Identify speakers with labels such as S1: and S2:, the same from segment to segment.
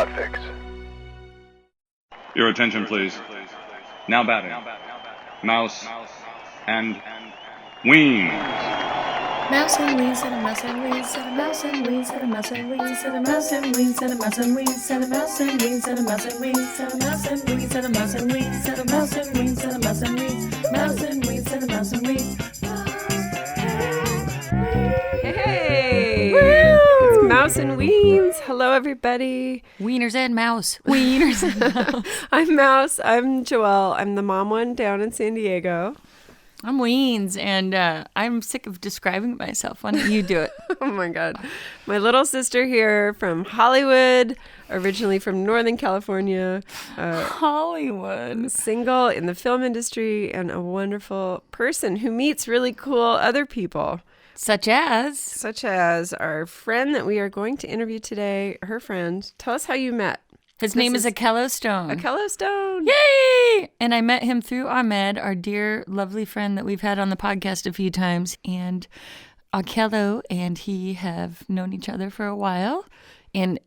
S1: Podfix.
S2: Your attention, please. Now batting. Mouse and Wings.
S3: Mouse and wings and a mouse and wings and a mouse and wings and a mouse and wings and a mouse and wings and a mouse and wings and a mouse and wings and a mouse and wings and a mouse and wings and a mouse and wings and a mouse and wings and a mouse and wings, mouse and wings and a mouse and wings.
S4: Hey! It's Mouse and Weens. Hello, everybody.
S3: Wieners and mouse.
S4: Wieners and Mouse. I'm Mouse. I'm Joelle. I'm the mom one down in San Diego.
S3: I'm Weens, and I'm sick of describing myself. Why don't you do it?
S4: Oh my God. My little sister here from Hollywood, originally from Northern California.
S3: Hollywood.
S4: Single in the film industry and a wonderful person who meets really cool other people.
S3: Such as
S4: our friend that we are going to interview today, her friend. Tell us how you met.
S3: His name is Akello Stone.
S4: Akello Stone.
S3: Yay! And I met him through Ahmed, our dear, lovely friend that we've had on the podcast a few times. And Akello and he have known each other for a while. And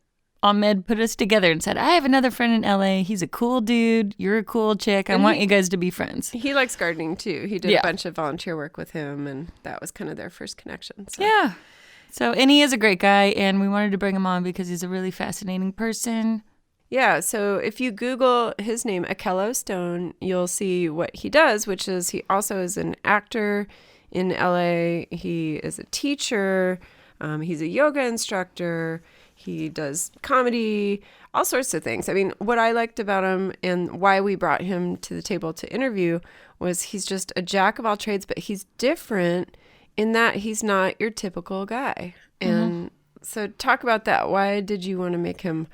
S3: Ahmed put us together and said, I have another friend in LA. He's a cool dude. You're a cool chick. I want you guys to be friends.
S4: He likes gardening too. He did a bunch of volunteer work with him, and that was kind of their first connection. So.
S3: Yeah. So, and he is a great guy, and we wanted to bring him on because he's a really fascinating person.
S4: Yeah, so if you Google his name, Akello Stone, you'll see what he does, which is he also is an actor in LA. He is a teacher. He's a yoga instructor. He does comedy, all sorts of things. I mean, what I liked about him and why we brought him to the table to interview was he's just a jack of all trades, but he's different in that he's not your typical guy. And so talk about that. Why did you want to make him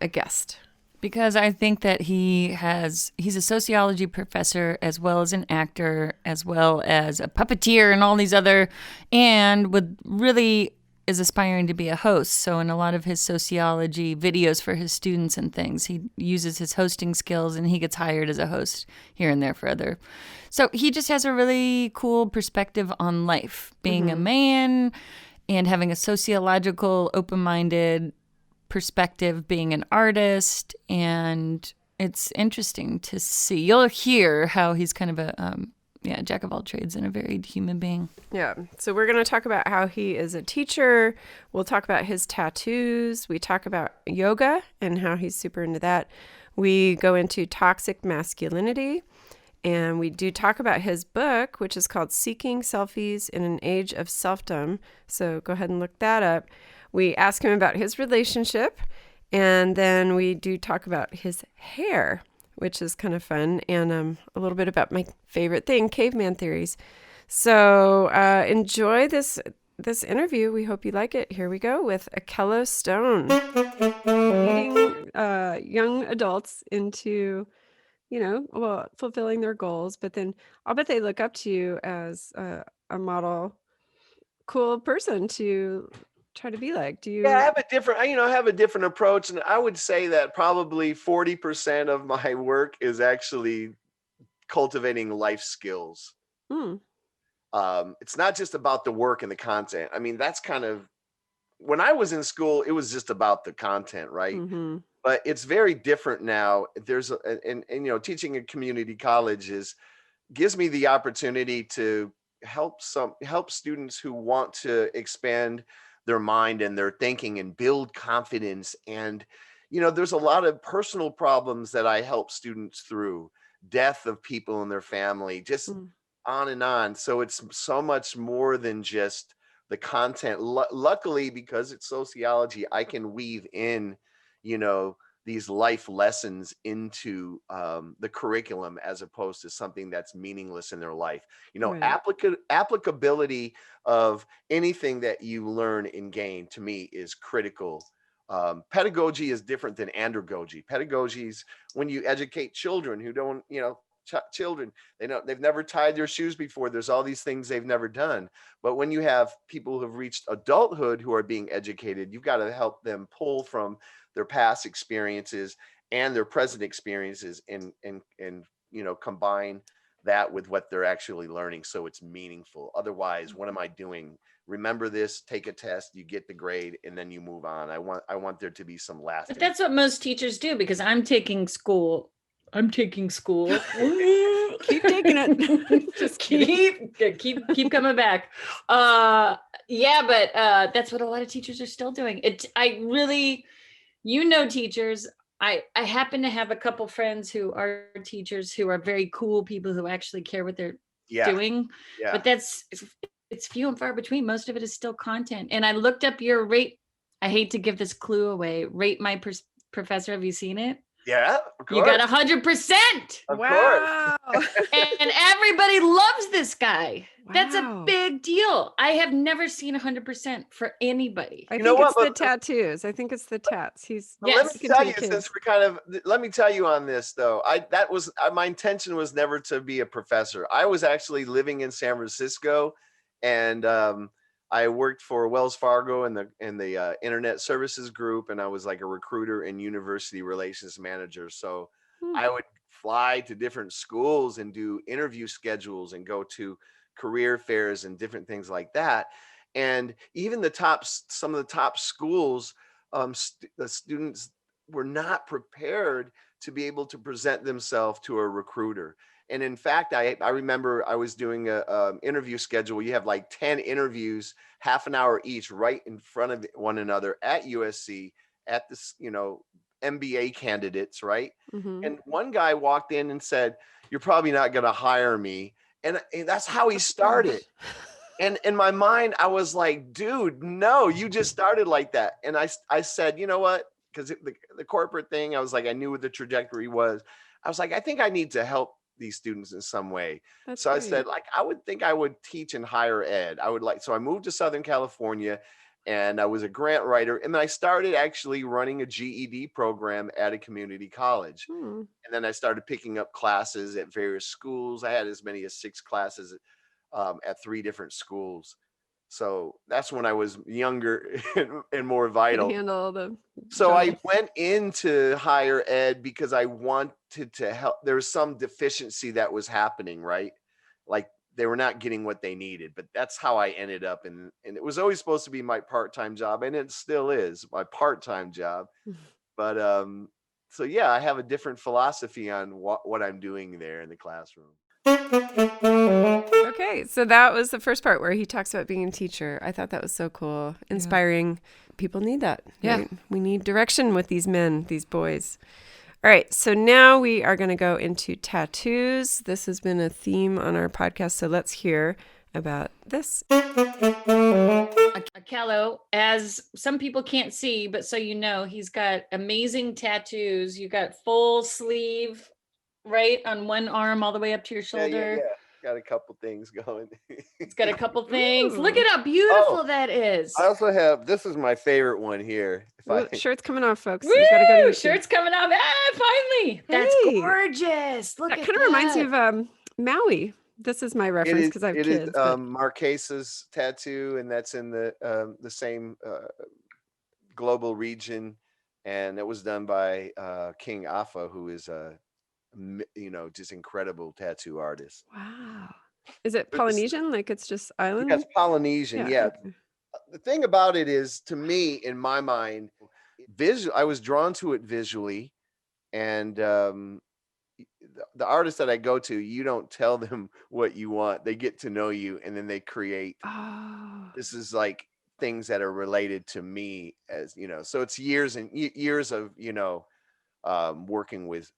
S4: a guest?
S3: Because I think that he's a sociology professor as well as an actor, as well as a puppeteer and all these other, and is aspiring to be a host. So in a lot of his sociology videos for his students and things, he uses his hosting skills and he gets hired as a host here and there for other. So he just has a really cool perspective on life, being a man and having a sociological, open-minded perspective, being an artist. And it's interesting to see. You'll hear how he's kind of a jack of all trades and a varied human being.
S4: Yeah. So we're going to talk about how he is a teacher. We'll talk about his tattoos. We talk about yoga and how he's super into that. We go into toxic masculinity. And we do talk about his book, which is called Seeking Selfies in an Age of Selfdom. So go ahead and look that up. We ask him about his relationship. And then we do talk about his hair, which is kind of fun, and a little bit about my favorite thing, caveman theories. So enjoy this interview. We hope you like it. Here we go with Akello Stone. Leading young adults into, fulfilling their goals, but then I'll bet they look up to you as a model, cool person to try to be like. Do you?
S5: Yeah, I have a different approach, and I would say that probably 40% of my work is actually cultivating life skills. It's not just about the work and the content. I mean, that's kind of, when I was in school, it was just about the content, right? But it's very different now. Teaching at community colleges gives me the opportunity to help students who want to expand their mind and their thinking and build confidence. And, there's a lot of personal problems that I help students through, death of people in their family, just on and on. So it's so much more than just the content. Luckily, because it's sociology, I can weave in, these life lessons into the curriculum as opposed to something that's meaningless in their life. Right. Applicability of anything that you learn and gain, to me, is critical. Pedagogy is different than andragogy. Pedagogy is when you educate children who don't, children, they've never tied their shoes before. There's all these things they've never done. But when you have people who've reached adulthood who are being educated, you've got to help them pull from their past experiences and their present experiences and combine that with what they're actually learning so it's meaningful. Otherwise, what am I doing remember this, take a test, you get the grade, and then you move on. I want there to be some lasting.
S3: But that's what most teachers do, because I'm taking school.
S4: Keep taking it. Just
S3: keep coming back. Yeah, but that's what a lot of teachers are still doing. I really, teachers. I happen to have a couple friends who are teachers who are very cool people who actually care what they're doing.
S5: Yeah.
S3: But it's few and far between. Most of it is still content. And I looked up your rate. I hate to give this clue away. Rate My Professor. Have you seen it?
S5: Yeah, of course.
S3: You got 100%.
S5: Of
S4: wow.
S5: course.
S3: And everybody loves this guy.
S4: Wow.
S3: That's a big deal. I have never seen 100% for anybody.
S4: I think it's the tattoos. I think it's the tats.
S5: Let me tell you, since we're let me tell you on this though. My intention was never to be a professor. I was actually living in San Francisco, and I worked for Wells Fargo in the Internet Services Group, and I was like a recruiter and university relations manager. So I would fly to different schools and do interview schedules and go to career fairs and different things like that. And even some of the top schools, the students were not prepared to be able to present themselves to a recruiter. And in fact, I remember I was doing a interview schedule. You have like 10 interviews, half an hour each, right in front of one another at USC, at this, MBA candidates, right?
S4: Mm-hmm.
S5: And one guy walked in and said, "You're probably not going to hire me." And that's how he started. And in my mind, I was like, dude, no, you just started like that. And I said, you know what? Because the corporate thing, I was like, I knew what the trajectory was. I was like, I think I need to help these students in some way. So I said, like, I would think I would teach in higher ed. So I moved to Southern California, and I was a grant writer. And then I started actually running a GED program at a community college. And then I started picking up classes at various schools. I had as many as 6 classes at 3 different schools. So that's when I was younger and more vital. So I went into higher ed because I wanted to help. There was some deficiency that was happening, right? Like they were not getting what they needed, but that's how I ended up. And it was always supposed to be my part-time job, and it still is my part-time job. But so yeah, I have a different philosophy on what I'm doing there in the classroom.
S4: Okay, so that was the first part where he talks about being a teacher. I thought that was so cool, inspiring. People need that.
S3: Yeah,
S4: right? We need direction with these men, these boys. All right, so now we are going to go into tattoos. This has been a theme on our podcast, so let's hear about this.
S3: Akello, as some people can't see, but so he's got amazing tattoos. You got full sleeve, right, on one arm all the way up to your shoulder.
S5: Yeah. Got a couple things going.
S3: It's got a couple things. Ooh. Look at how beautiful that is.
S5: I also have, this is my favorite one here.
S4: Shirt's coming off, folks.
S3: Woo!
S4: You gotta go to
S3: shirt's coming off. Finally. That's gorgeous. Look at that.
S4: Kind of reminds me of Maui. This is my reference because I have kids.
S5: It is Marques's tattoo, and that's in the same global region, and it was done by King Afa, who is just incredible tattoo artist.
S4: Wow. Is it Polynesian? Like it's just island?
S5: Yes, Polynesian. Yeah.
S4: Okay.
S5: The thing about it is, to me, in my mind, I was drawn to it visually, and the artists that I go to, you don't tell them what you want. They get to know you, and then they create. This is like things that are related to me, as so it's years and years of working with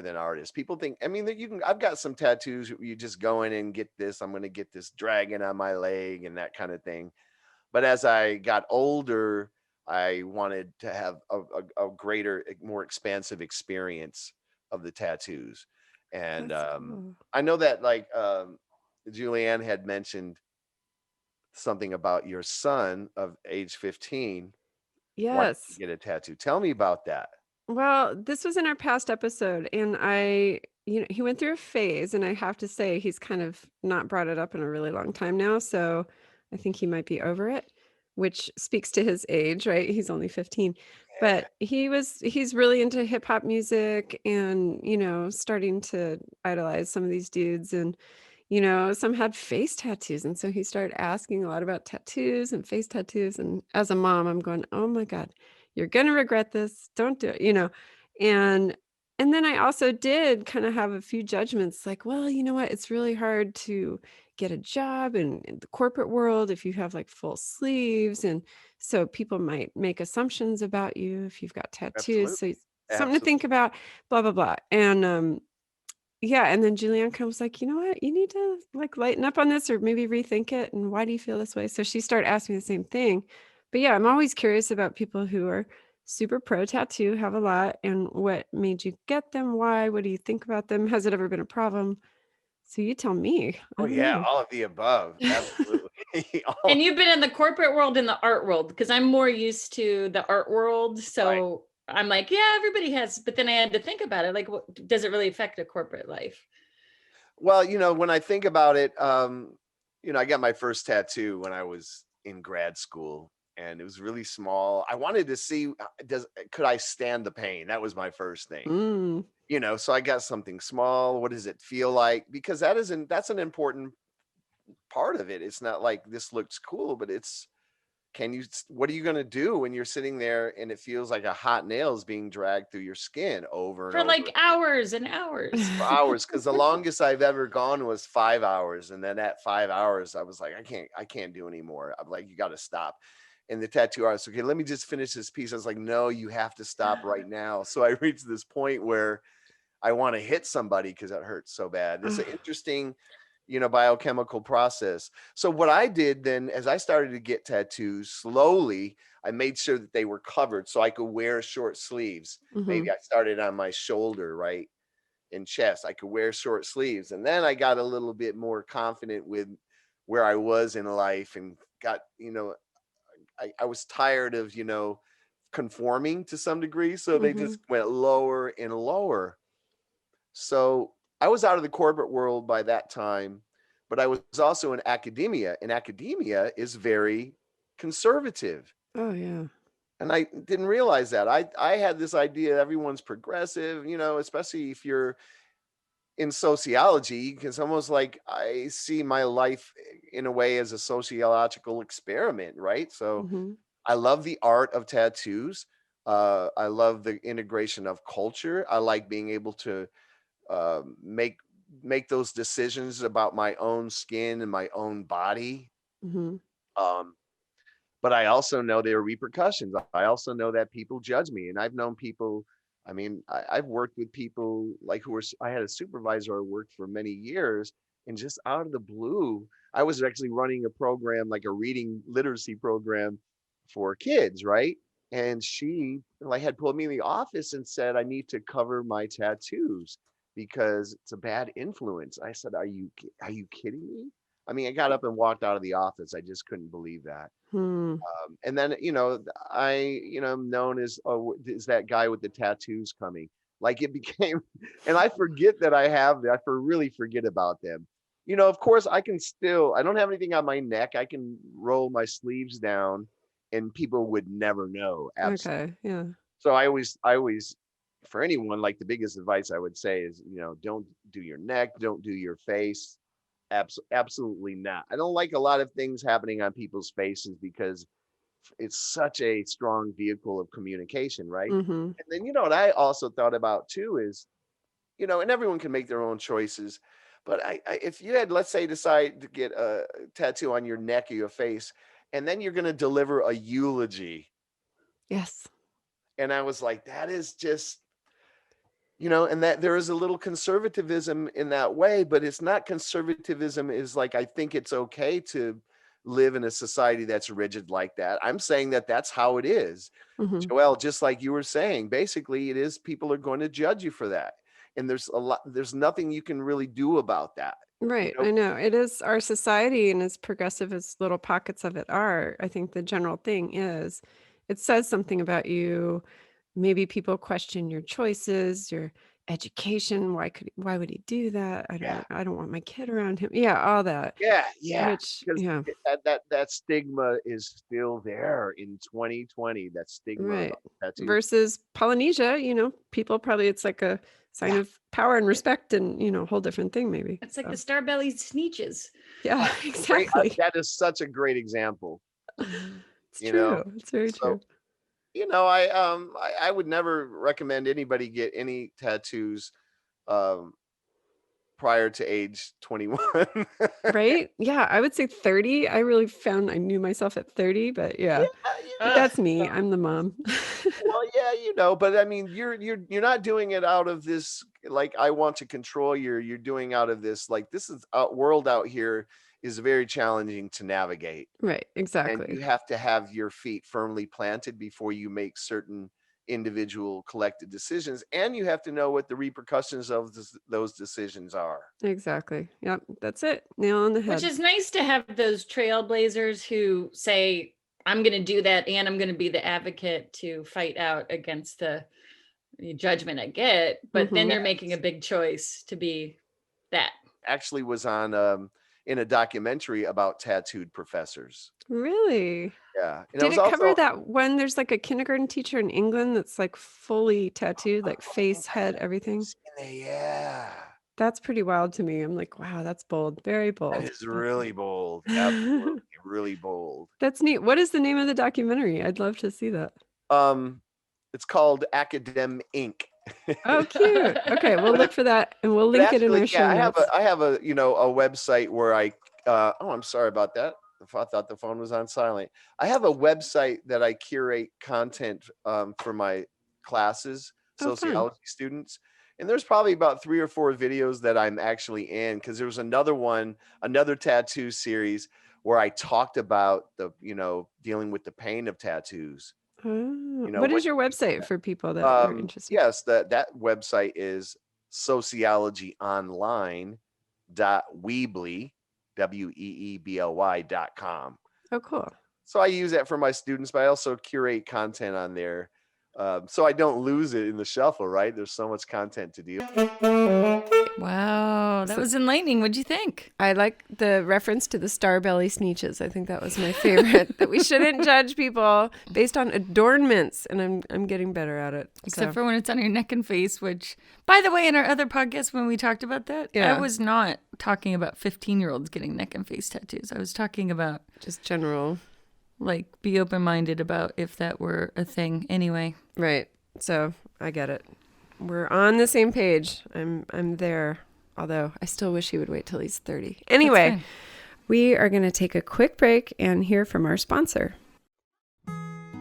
S5: an artist. People think, I've got some tattoos. You just go in and get this. I'm going to get this dragon on my leg and that kind of thing. But as I got older, I wanted to have a greater, more expansive experience of the tattoos. And cool. I know that Julianne had mentioned something about your son of age 15.
S4: Yes.
S5: To get a tattoo. Tell me about that.
S4: Well, this was in our past episode, and he went through a phase, and I have to say he's kind of not brought it up in a really long time now. So I think he might be over it, which speaks to his age, right? He's only 15, but he's really into hip hop music and, starting to idolize some of these dudes. And, some had face tattoos. And so he started asking a lot about tattoos and face tattoos. And as a mom, I'm going, oh my God, you're going to regret this. Don't do it. And and then I also did kind of have a few judgments like, well, you know what? It's really hard to get a job in the corporate world if you have like full sleeves. And so people might make assumptions about you if you've got tattoos. So
S5: Absolutely.
S4: it's something to
S5: Absolutely.
S4: think about, blah, blah, blah. And yeah, and then Julianne kind of was like, you know what? You need to like lighten up on this or maybe rethink it. And why do you feel this way? So she started asking me the same thing. But yeah, I'm always curious about people who are super pro tattoo, have a lot, and what made you get them? Why? What do you think about them? Has it ever been a problem? So you tell me. I
S5: Oh
S4: don't
S5: yeah,
S4: know.
S5: all of the above. Absolutely.
S3: And you've been in the corporate world and the art world, because I'm more used to the art world.
S5: Right.
S3: So I'm like, yeah, everybody has, but then I had to think about it. Like, what does it really affect a corporate life?
S5: Well, when I think about it, I got my first tattoo when I was in grad school, and it was really small. I wanted to see could I stand the pain? That was my first thing.
S4: Mm,
S5: So I got something small. What does it feel like? Because that's an important part of it. It's not like this looks cool, but it's what are you going to do when you're sitting there and it feels like a hot nail is being dragged through your skin over and
S3: For
S5: over
S3: like hours and hours.
S5: for hours? Because the longest I've ever gone was 5 hours, and then at 5 hours I was like, I can't do anymore. I'm like, you got to stop. And the tattoo artist, okay, let me just finish this piece. I was like, no, you have to stop right now. So I reached this point where I want to hit somebody because it hurts so bad. It's an interesting biochemical process. So what I did then, as I started to get tattoos slowly, I made sure that they were covered so I could wear short sleeves. Maybe I started on my shoulder, right, and chest. I could wear short sleeves. And then I got a little bit more confident with where I was in life and got, I was tired of, conforming to some degree. So they just went lower and lower. So I was out of the corporate world by that time, but I was also in academia, and academia is very conservative.
S4: oh yeah.
S5: And I didn't realize that. I had this idea everyone's progressive, especially if you're in sociology, because almost like I see my life in a way as a sociological experiment, right? So
S4: Hmm.
S5: I love the art of tattoos. I love the integration of culture. I like being able to make those decisions about my own skin and my own body.
S4: Hmm.
S5: Um, but I also know there are repercussions. I also know that people judge me, and I've known people. I mean, I've worked with people like I had a supervisor I worked for many years, and just out of the blue, I was actually running a program, like a reading literacy program for kids, right? And she like had pulled me in the office and said, I need to cover my tattoos because it's a bad influence. I said, are you kidding me? I mean, I got up and walked out of the office. I just couldn't believe that.
S4: Hmm.
S5: And then, I'm known as, oh, is that guy with the tattoos coming? Like it became, and I forget that I have that. Really forget about them. Of course, I don't have anything on my neck. I can roll my sleeves down and people would never know. Absolutely.
S4: Okay. Yeah.
S5: So I always, for anyone, like the biggest advice I would say is, don't do your neck, don't do your face. Absolutely not. I don't like a lot of things happening on people's faces because it's such a strong vehicle of communication, right?
S4: Hmm.
S5: And then, what I also thought about too is, and everyone can make their own choices, but if you had, let's say, decide to get a tattoo on your neck or your face, and then you're going to deliver a eulogy,
S4: Yes.
S5: and I was like, that is just, and that there is a little conservatism in that way, but it's not conservatism is like, I think it's okay to live in a society that's rigid like that. I'm saying that that's how it is.
S4: Hmm.
S5: Well, just like you were saying, basically it is, people are going to judge you for that. And there's nothing you can really do about that.
S4: Right. I know. It is our society, and as progressive as little pockets of it are, I think the general thing is it says something about you. Maybe people question your choices, your education. Why would he do that? I don't want my kid around him. Yeah, all that.
S5: Yeah.
S4: Which,
S5: Because
S4: yeah,
S5: that stigma is still there in 2020. That stigma
S4: right.
S5: about tattoos.
S4: Versus Polynesia, people probably, it's like a sign of power and respect and, a whole different thing maybe.
S3: It's like the star-bellied Sneetches.
S4: Yeah,
S5: Great.
S4: exactly.
S5: That is such a great example.
S4: It's
S5: You
S4: true.
S5: know,
S4: It's very
S5: so
S4: true.
S5: I would never recommend anybody get any tattoos um prior to age 21.
S4: Right? Yeah, I would say 30. I really found I knew myself at 30, but yeah. But
S5: Yeah,
S4: that's me. I'm the mom.
S5: well, yeah, but I mean, you're not doing it out of this like I want to control you. You're doing out of this like this is world out here is very challenging to navigate,
S4: Right,
S5: and
S4: exactly.
S5: you have to have your feet firmly planted before you make certain individual collected decisions, and you have to know what the repercussions of those decisions are.
S4: Exactly. Yep, that's it. Nail on the head.
S3: Which is nice to have those trailblazers who say, I'm going to do that and I'm going to be the advocate to fight out against the judgment I get. But then you're making a big choice to be that.
S5: Actually was on in a documentary about tattooed professors.
S4: Really?
S5: Yeah. And
S4: Did
S5: was
S4: it cover
S5: also,
S4: that one? There's like a kindergarten teacher in England that's like fully tattooed, like face, head, everything.
S5: yeah.
S4: That's pretty wild to me. I'm like, wow, that's bold. Very bold.
S5: That is really bold. Absolutely. Really bold.
S4: That's neat. What is the name of the documentary? I'd love to see that.
S5: It's called Academ Inc.
S4: Oh, cute. Okay, we'll look for that and we'll link it in our show notes.
S5: I have a website where I'm sorry about that. I thought the phone was on silent. I have a website that I curate content for my classes, sociology students. And there's probably about 3 or 4 videos that I'm actually in, because there was another tattoo series where I talked about dealing with the pain of tattoos.
S4: What is your website for people that are interested?
S5: Yes, that website is sociologyonline.weebly, weebly.com.
S4: Oh, cool.
S5: So I use that for my students, but I also curate content on there. So I don't lose it in the shuffle, right? There's so much content to do.
S3: Wow, that was enlightening. What'd you think?
S4: I like the reference to the star belly sneeches. I think that was my favorite. That we shouldn't judge people based on adornments, and I'm getting better at it.
S3: Except for when it's on your neck and face, which, by the way, in our other podcast when we talked about that, I was not talking about 15-year-olds getting neck and face tattoos. I was talking about
S4: just general.
S3: Like, be open-minded about if that were a thing anyway.
S4: Right. So I get it. We're on the same page. I'm there. Although I still wish he would wait till he's 30. Anyway, we are going to take a quick break and hear from our sponsor.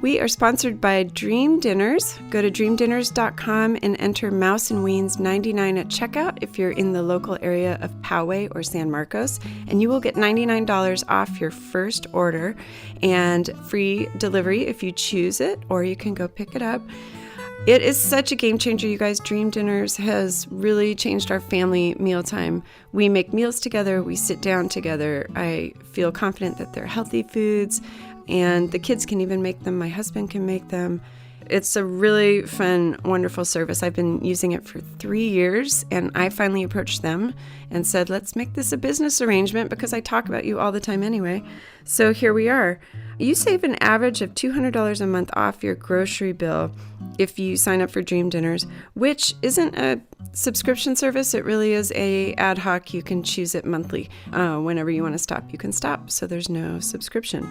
S4: We are sponsored by Dream Dinners. Go to dreamdinners.com and enter Mouse and Weens 99 at checkout if you're in the local area of Poway or San Marcos, and you will get $99 off your first order and free delivery if you choose it, or you can go pick it up. It is such a game changer, you guys. Dream Dinners has really changed our family mealtime. We make meals together. We sit down together. I feel confident that they're healthy foods, and the kids can even make them. My husband can make them. It's a really fun, wonderful service. I've been using it for 3 years, and I finally approached them and said, let's make this a business arrangement because I talk about you all the time anyway. So here we are. You save an average of $200 a month off your grocery bill if you sign up for Dream Dinners, which isn't a subscription service. It really is a ad hoc. You can choose it monthly. Whenever you want to stop, you can stop. So there's no subscription.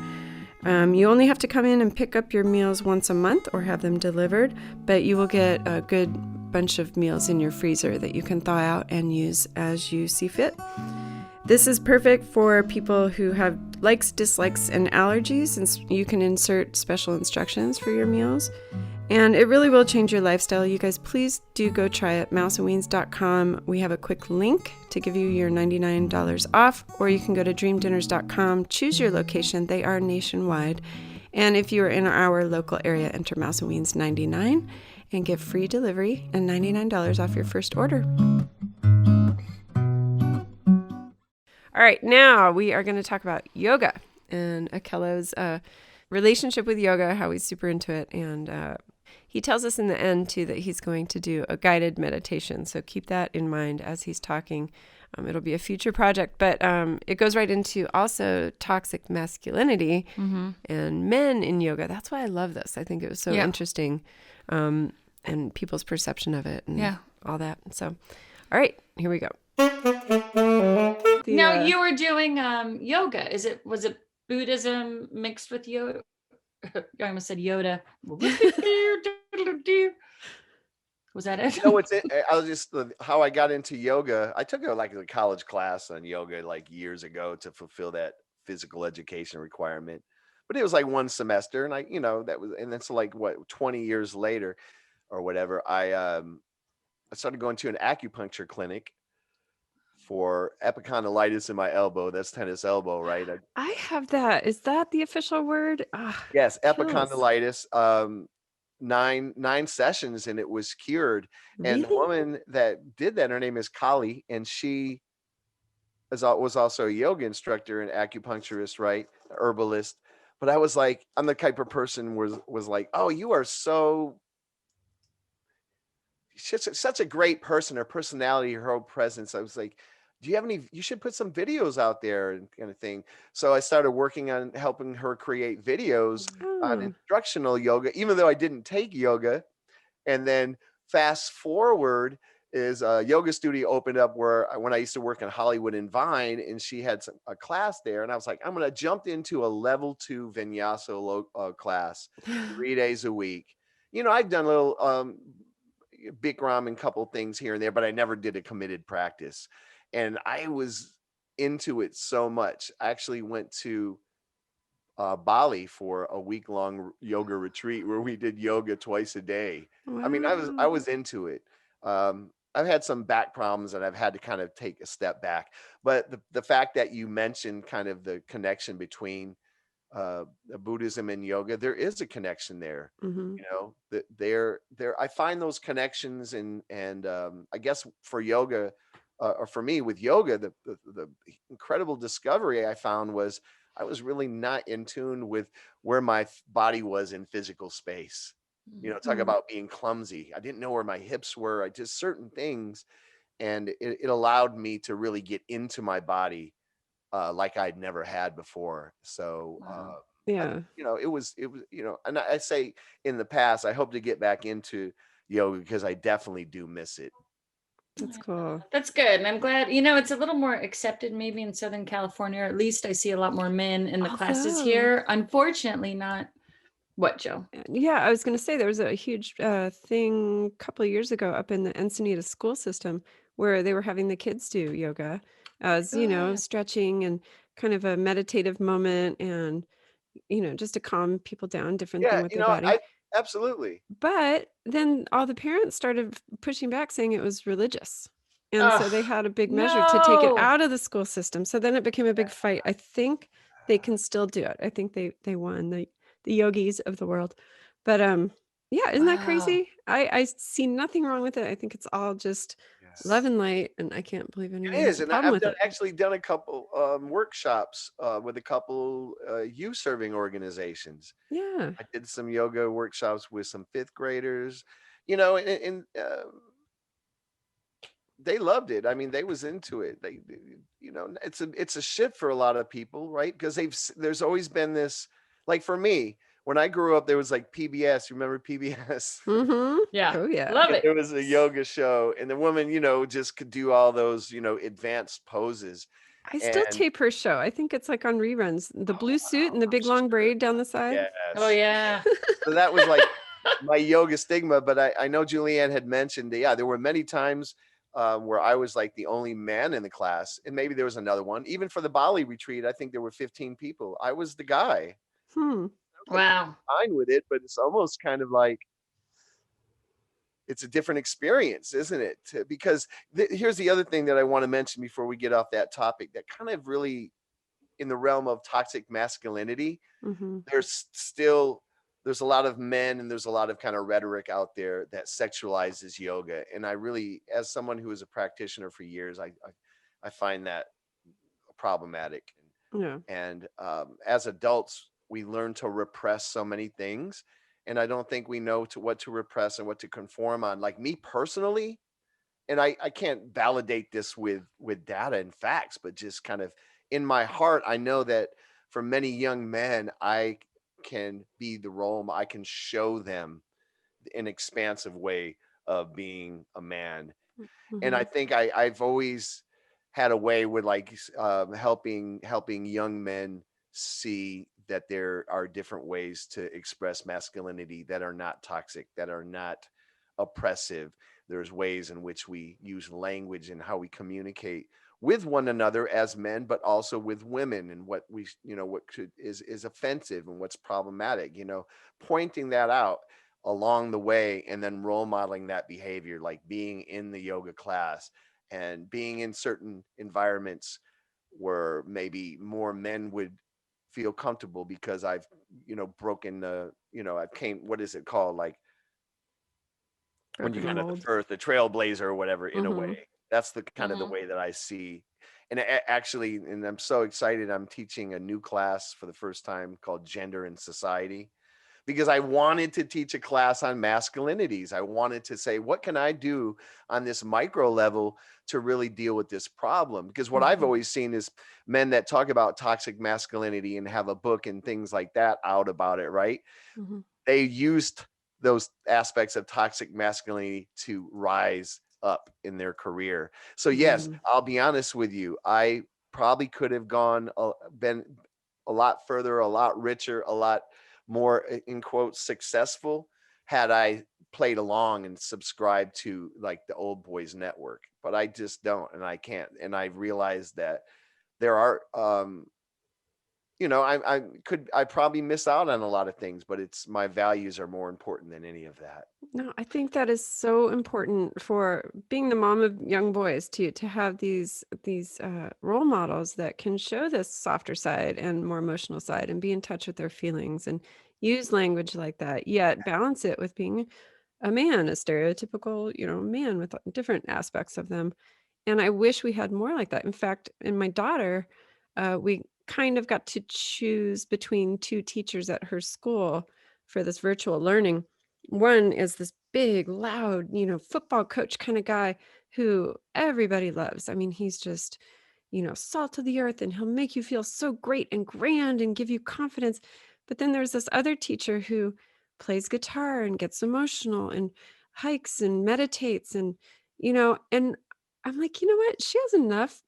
S4: You only have to come in and pick up your meals once a month or have them delivered, but you will get a good bunch of meals in your freezer that you can thaw out and use as you see fit. This is perfect for people who have likes, dislikes, and allergies, and you can insert special instructions for your meals. And it really will change your lifestyle. You guys, please do go try it, mouseandweens.com. We have a quick link to give you your $99 off, or you can go to dreamdinners.com, choose your location. They are nationwide. And if you are in our local area, enter Mouse and Weens 99 and get free delivery and $99 off your first order. All right, now we are going to talk about yoga and Akello's relationship with yoga, how he's super into it. And He tells us in the end, too, that he's going to do a guided meditation. So keep that in mind as he's talking. It'll be a future project, but it goes right into also toxic masculinity and men in yoga. That's why I love this. I think it was so interesting, and people's perception of it and all that. So, all right, here we go.
S3: Now you were doing yoga. Was it Buddhism mixed with yoga? I almost said Yoda. Was that it?
S5: No, I was just how I got into yoga. I took a college class on yoga like years ago to fulfill that physical education requirement. But it was like one semester, and and then so like 20 years later or whatever, I started going to an acupuncture clinic for epicondylitis in my elbow. That's tennis elbow, right?
S4: I have that. Is that the official word?
S5: Yes,
S4: kills.
S5: epicondylitis. 9 sessions and it was cured. And the
S4: Really?
S5: woman that did that, her name is Kali, and she was also a yoga instructor and acupuncturist, right? Herbalist. But I was like, I'm the type of person was like, oh, you are such a great person, her personality, her whole presence. I was like, do you have you should put some videos out there and kind of thing. So I started working on helping her create videos on instructional yoga, even though I didn't take yoga. And then fast forward is a yoga studio opened up when I used to work in Hollywood and Vine, and she had a class there. And I was like, I'm going to jump into a level 2 vinyasa class 3 days a week. I've done a little Bikram and couple things here and there, but I never did a committed practice. And I was into it so much. I actually went to Bali for a week-long yoga retreat where we did yoga twice a day.
S4: Wow.
S5: I mean, I was into it. I've had some back problems and I've had to kind of take a step back. But the fact that you mentioned kind of the connection between Buddhism and yoga, there is a connection there. I find those connections, and I guess for yoga, or for me with yoga, the incredible discovery I found was I was really not in tune with where my body was in physical space. Talk about being clumsy. I didn't know where my hips were. I just certain things, and it allowed me to really get into my body like I'd never had before. So,
S4: yeah,
S5: it was, and I say in the past, I hope to get back into yoga because I definitely do miss it.
S4: That's cool.
S3: That's good. And I'm glad, it's a little more accepted maybe in Southern California, or at least I see a lot more men in the classes here. Unfortunately, not. What, Joe?
S4: Yeah, I was going to say there was a huge thing a couple of years ago up in the Encinitas school system where they were having the kids do yoga as, stretching and kind of a meditative moment and, just to calm people down, different thing with their body.
S5: Absolutely.
S4: But then all the parents started pushing back saying it was religious. And so they had a big measure to take it out of the school system. So then it became a big fight. I think they can still do it. I think they won, the yogis of the world. But yeah, isn't that crazy? I see nothing wrong with it. I think it's all just love and light, and I can't believe anyone has a problem with it.
S5: Actually done a couple workshops with a couple youth serving organizations.
S4: Yeah.
S5: I did some yoga workshops with some 5th graders, and they loved it. I mean, they was into it. They it's a shift for a lot of people, right? Because there's always been this, like for me, when I grew up, there was like PBS. Remember PBS?
S4: Mm-hmm.
S3: Yeah.
S4: Oh yeah.
S3: Love it.
S5: There was a yoga show, and the woman, just could do all those, advanced poses.
S4: I still tape her show. I think it's like on reruns. The blue suit and the big long braid down the side.
S5: Yes.
S3: Oh yeah.
S5: So that was like my yoga stigma. But I know Julianne had mentioned that, there were many times where I was like the only man in the class, and maybe there was another one. Even for the Bali retreat, I think there were 15 people. I was the guy.
S3: Wow.
S5: Fine with it, but it's almost kind of like it's a different experience, isn't it? Because here's the other thing that I want to mention before we get off that topic that kind of really, in the realm of toxic masculinity, there's a lot of men and there's a lot of kind of rhetoric out there that sexualizes yoga. And I really, as someone who is a practitioner for years, I find that problematic.
S4: Yeah.
S5: And as adults, we learn to repress so many things. and I don't think we know what to repress and what to conform on. Like me personally, and I can't validate this with data and facts, but just kind of in my heart, I know that for many young men, I can be the role model. I can show them an expansive way of being a man. And I
S4: Mm-hmm.
S5: think I've always had a way with like helping young men see that there are different ways to express masculinity that are not toxic, that are not oppressive. There's ways in which we use language and how we communicate with one another as men, but also with women, and what we, what is offensive and what's problematic, pointing that out along the way, and then role modeling that behavior, like being in the yoga class and being in certain environments where maybe more men would feel comfortable, because I've, broken the, I've came, what is it called? Like when you
S4: Broken the
S5: kind of
S4: mold.
S5: the trailblazer or whatever, in a
S4: Mm-hmm.
S5: way. That's the kind of the way that I see. And actually, and I'm so excited, I'm teaching a new class for the first time called Gender and Society, because I wanted to teach a class on masculinities. I wanted to say, what can I do on this micro level to really deal with this problem? Because what I've always seen is men that talk about toxic masculinity and have a book and things like that out about it, right?
S4: Mm-hmm.
S5: They used those aspects of toxic masculinity to rise up in their career. So yes,
S4: Mm-hmm.
S5: I'll be honest with you. I probably could have been a lot further, a lot richer, a lot more, in quotes, successful, had I played along and subscribed to like the old boys network. But I just don't, and I can't. And I realized that there are I probably miss out on a lot of things, but it's my values are more important than any of that.
S4: No, I think that is so important for being the mom of young boys to have these role models that can show this softer side and more emotional side, and be in touch with their feelings and use language like that, yet balance it with being a man, a stereotypical, man with different aspects of them. And I wish we had more like that. In fact, in my daughter, we kind of got to choose between two teachers at her school for this virtual learning. One is this big, loud, football coach kind of guy who everybody loves. I mean, he's just, salt of the earth, and he'll make you feel so great and grand and give you confidence. But then there's this other teacher who plays guitar and gets emotional and hikes and meditates, and I'm like, you know what? She has enough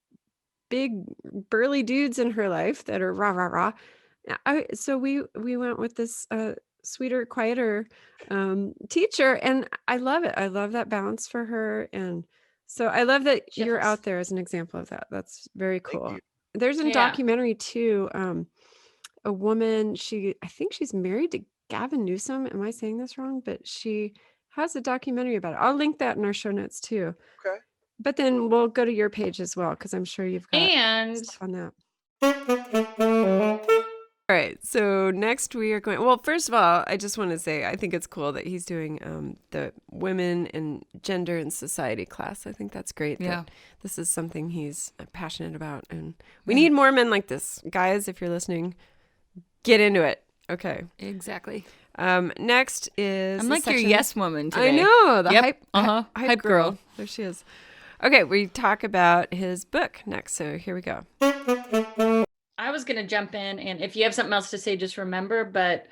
S4: big burly dudes in her life that are rah rah rah. So we went with this sweeter, quieter teacher, and I love it. I love that balance for her, and so I love that you're
S3: Yes.
S4: out there as an example of that. That's very
S5: Thank
S4: cool.
S5: you.
S4: There's a
S3: Yeah.
S4: documentary too. A woman, I think she's married to Gavin Newsom. Am I saying this wrong? But she has a documentary about it. I'll link that in our show notes too.
S5: Okay.
S4: But then we'll go to your page as well, because I'm sure you've got
S3: And
S4: stuff on that. All right. So next we are going. Well, first of all, I just want to say I think it's cool that he's doing the women and gender and society class. I think that's great.
S3: Yeah.
S4: That this is something he's passionate about, and we need more men like this, guys. If you're listening, get into it. Okay.
S3: exactly.
S4: Next is
S3: I'm
S4: the
S3: like your
S4: section-
S3: yes woman today.
S4: I know the
S3: Yep.
S4: hype girl. There she is. Okay, we talk about his book next. So here we go.
S3: I was going to jump in, and if you have something else to say, just remember, but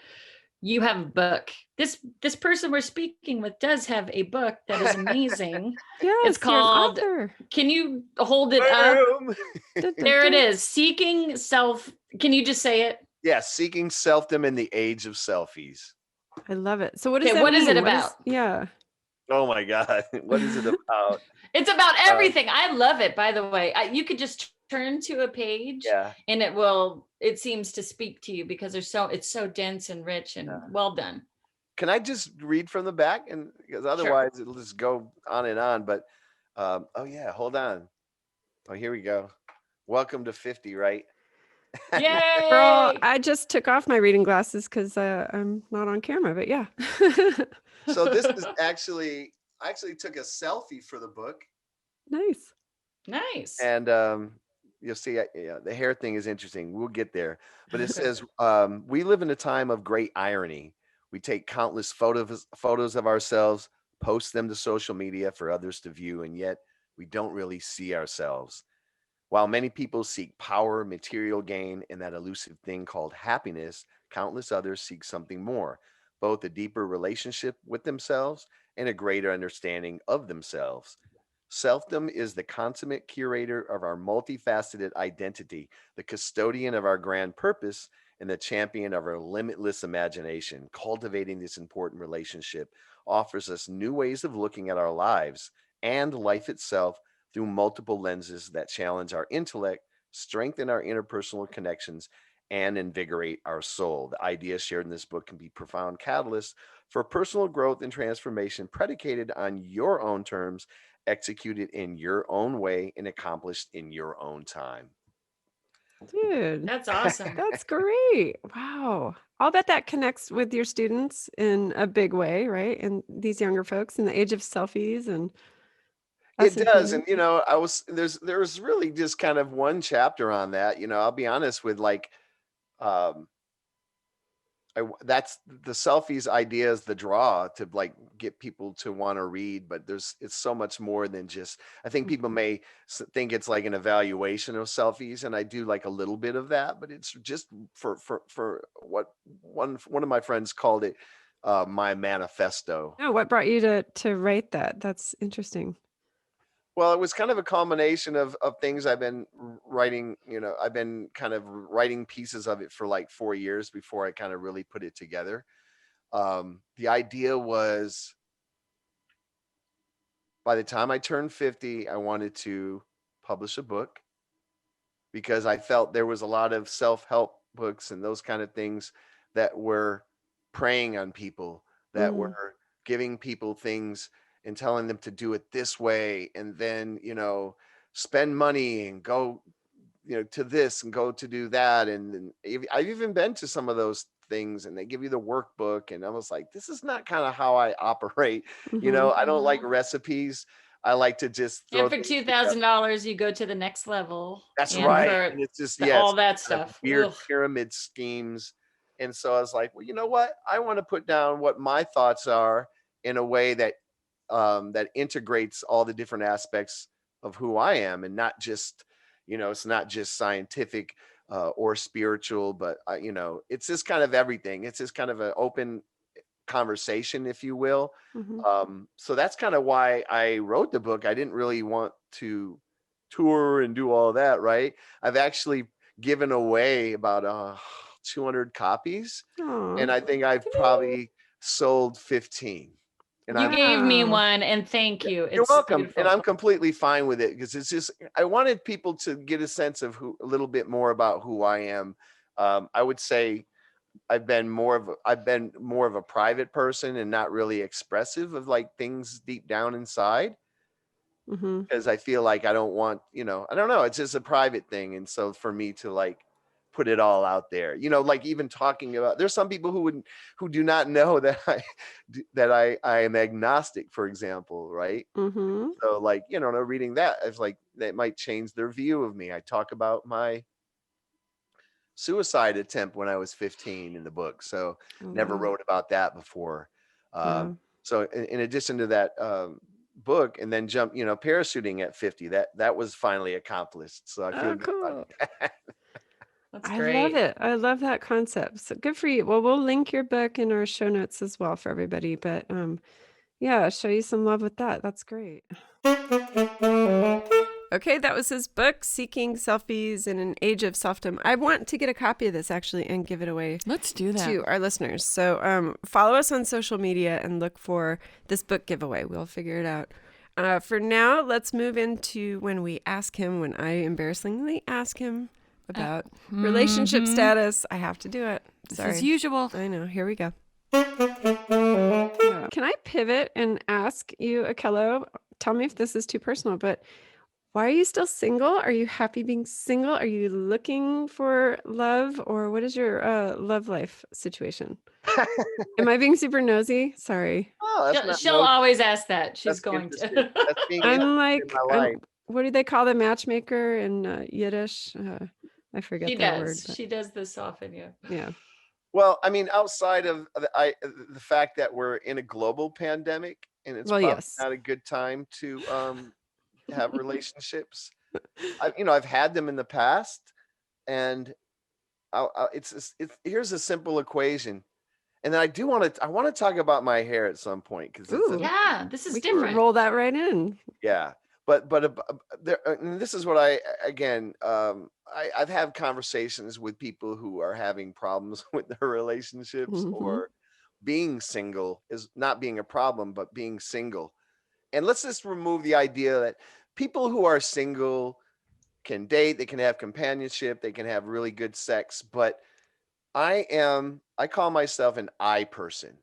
S3: you have a book. This person we're speaking with does have a book that is amazing.
S4: Yes,
S3: It's called,
S4: you're an author.
S3: can you hold it up?
S5: Boom.
S3: There it is. Seeking Self. Can you just say it?
S5: Yeah, seeking selfdom in the age of selfies.
S4: I love it. So what does
S3: Okay,
S4: that
S3: what is
S4: mean?
S3: it about?
S4: Yeah.
S5: Oh my God, what is it about?
S3: It's about everything. I love it, by the way. You could just turn to a page
S5: Yeah.
S3: and it seems to speak to you, because it's so dense and rich and well done.
S5: Can I just read from the back? And because otherwise it'll just go on and on. But oh yeah, hold on. Oh, here we go. Welcome to 50, right?
S3: Yay!
S4: Girl, I just took off my reading glasses because I'm not on camera, but yeah.
S5: So this is I actually took a selfie for the book.
S4: Nice.
S5: And you'll see, the hair thing is interesting. We'll get there. But it says, we live in a time of great irony, We take countless photos of ourselves, post them to social media for others to view, and yet we don't really see ourselves. While many people seek power, material gain, and that elusive thing called happiness, countless others seek something more, both a deeper relationship with themselves and a greater understanding of themselves. Selfdom is the consummate curator of our multifaceted identity, the custodian of our grand purpose, and the champion of our limitless imagination. Cultivating this important relationship offers us new ways of looking at our lives and life itself through multiple lenses that challenge our intellect, strengthen our interpersonal connections, and invigorate our soul. The ideas shared in this book can be profound catalysts for personal growth and transformation predicated on your own terms, executed in your own way, and accomplished in your own time.
S4: Dude,
S3: That's awesome.
S4: that's great. Wow. I'll bet that connects with your students in a big way, right? And these younger folks in the age of selfies and us
S5: It
S4: and
S5: does, and
S4: humans.
S5: there's really just kind of one chapter on that. I'll be honest with like um that's the selfies idea is the draw to like get people to want to read, but it's so much more than just. I think people may think it's like an evaluation of selfies, and I do like a little bit of that, but it's just for what one of my friends called it, my manifesto.
S4: Oh, what brought you to write that? That's interesting.
S5: Well, it was kind of a combination of things I've been writing. I've been kind of writing pieces of it for like 4 years before I kind of really put it together. The idea was by the time I turned 50, I wanted to publish a book because I felt there was a lot of self-help books and those kind of things that were preying on people, that
S4: Mm.
S5: were giving people things and telling them to do it this way, and then spend money and go to this and go to do that. And I've even been to some of those things, and they give you the workbook, and I was like, this is not kind of how I operate.
S4: Mhm.
S5: I don't like recipes. I like to just throw
S3: And for
S5: things together.
S3: $2,000, you go to the next level.
S5: That's
S3: and
S5: right.
S3: For
S5: And it's just,
S3: all
S5: yes,
S3: that
S5: kind of
S3: stuff.
S5: weird
S3: Ugh.
S5: pyramid schemes. And so I was like, well, you know what? I want to put down what my thoughts are in a way that that integrates all the different aspects of who I am, and not just, it's not just scientific or spiritual, but it's just kind of everything. It's just kind of an open conversation, if you will.
S4: Mhm.
S5: So that's kind of why I wrote the book. I didn't really want to tour and do all that, right? I've actually given away about 200 copies,
S4: Aw.
S5: and I think I've probably sold 15. And
S3: You
S5: I'm
S3: gave me
S4: Wow.
S3: one, and thank you.
S5: You're
S3: It's
S5: welcome, and
S3: beautiful.
S5: I'm completely fine with it because it's just I wanted people to get a sense of a little bit more about who I am. I would say I've been more of a private person and not really expressive of like things deep down inside,
S4: Mhm.
S5: because I feel like I don't want, I don't know, it's just a private thing. And so for me to like put it all out there, like even talking about, there's some people who do not know that I am agnostic, for example, right?
S4: Mhm.
S5: So like, reading that, it's like that might change their view of me. I talk about my suicide attempt when I was 15 in the book. So
S4: Oh,
S5: never
S4: wow.
S5: wrote about that before.
S4: Yeah.
S5: So in addition to that book, and then parachuting at 50, that was finally accomplished. So I feel
S4: Oh,
S5: good about
S4: cool.
S5: that.
S3: That's
S4: I love
S3: great.
S4: it. I love that concept. So good for you. Well, we'll link your book in our show notes as well for everybody. But yeah, show you some love with that. That's great. Okay, that was his book, Seeking Selfies in an Age of Selfdom. I want to get a copy of this actually and give it away
S3: Let's do that.
S4: to our listeners. So follow us on social media and look for this book giveaway. We'll figure it out. For now, let's move into when I embarrassingly ask him about relationship status. I have to do it. Sorry.
S3: As usual.
S4: I know. Here we go. Can I pivot and ask you, Akello? Tell me if this is too personal, but why are you still single? Are you happy being single? Are you looking for love, or what is your love life situation? Am I being super nosy? Sorry.
S5: Oh, that's not
S3: She'll
S5: no.
S3: always ask that. She's
S5: That's
S3: going
S5: interesting.
S3: to.
S5: That's being interested in my life.
S4: What do they call the matchmaker in Yiddish? I forget
S3: She
S4: that word.
S3: does.
S4: But
S3: She does this often, yeah.
S4: yeah.
S5: Well, I mean, outside of the fact that we're in a global pandemic and it's
S4: Well,
S5: probably
S4: yes.
S5: not a good time to have relationships. I've had them in the past, and it's here's a simple equation. And then I want to talk about my hair at some point because it's
S4: Ooh,
S3: Yeah, this is
S4: we can
S3: different.
S4: roll that right in.
S5: yeah. But there, and this is what again I've had conversations with people who are having problems with their relationships,
S4: Hmm.
S5: or being single is not being a problem, but being single. And let's just remove the idea that people who are single can date, they can have companionship, they can have really good sex, but I call myself an I person.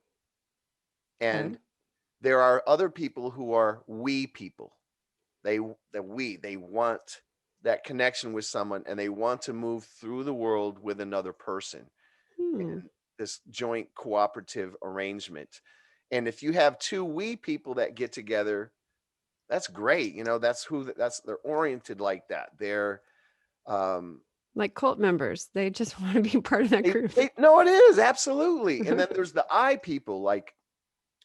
S4: Okay.
S5: And there are other people who are we people. They want that connection with someone, and they want to move through the world with another person
S4: Hmm.
S5: in this joint cooperative arrangement. And if you have two we people that get together, that's great. They're oriented like that. They're um
S4: Like cult members. They just want to be part of that group.
S5: no, it is absolutely. And then there's the I people like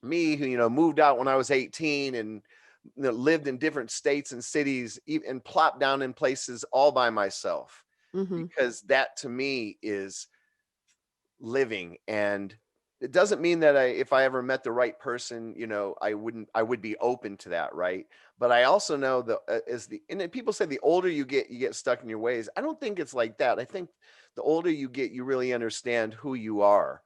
S5: me, who moved out when I was 18 and lived in different states and cities, and plopped down in places all by myself,
S4: Hmm.
S5: because that to me is living. And it doesn't mean that if I ever met the right person, I would be open to that, right? But I also know and then people say the older you get stuck in your ways. I don't think it's like that. I think the older you get, you really understand who you are.